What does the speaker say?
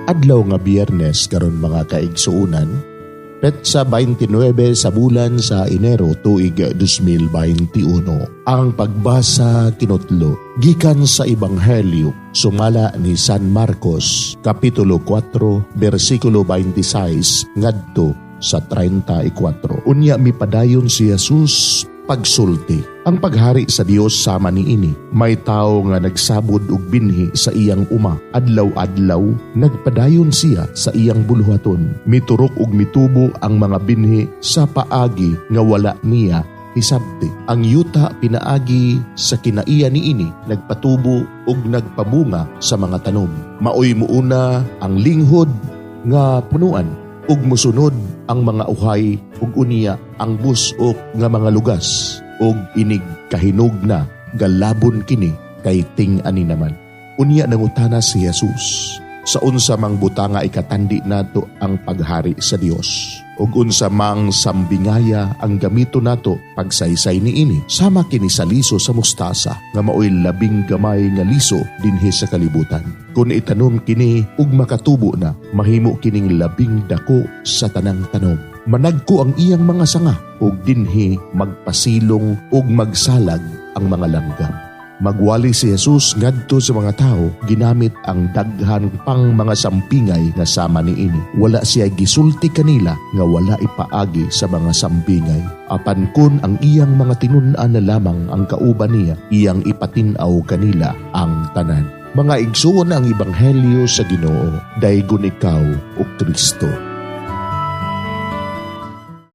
Adlaw nga Biyernes karon mga kaigsuunan, petsa 29 sa bulan sa Enero tuig 2021. Ang pagbasa kinutlo gikan sa Ebanghelyo sumala ni San Marcos kapitulo 4 bersikulo 26 ngadto sa 34. Unya mipadayon si Jesus pagsulti. Ang paghari sa Dios sama niini. May tao nga nagsabod og binhi sa iyang uma. Adlaw-adlaw nagpadayon siya sa iyang buluhaton. Miturok og mitubo ang mga binhi sa paagi nga wala niya hisabti. Ang yuta pinaagi sa kinaiya niini nagpatubo og nagpabunga sa mga tanom. Maoy muuna ang linghod nga punuan ug musunod ang mga uhay ug unya ang busok nga mga lugas ug inig kahinog na galabon kini kay ting-ani naman. Unya nangutana si Jesus, sa unsa mang butanga ikatandi nato ang paghari sa Dios ug unsa mang sambingaya ang gamito nato pagsaysay niini sama kini sa liso sa mustasa nga maoy labing gamay nga liso dinhi sa kalibutan. Kung itanom kini ug makatubo na, mahimo kining labing dako sa tanang tanom. Managko ang iyang mga sanga ug dinhi magpasilong ug magsalag ang mga langgam. Magwali si Jesus ngadto sa mga tao, ginamit ang daghan pang mga sampingay nga sama niini. Wala siya gisulti kanila nga wala ipaagi sa mga sampingay. Apan kun ang iyang mga tinun-an na lamang ang kauban niya, iyang ipatinaw kanila ang tanan. Mga igsuon ang Ebanghelyo sa Ginoo, daygon ikaw o Kristo.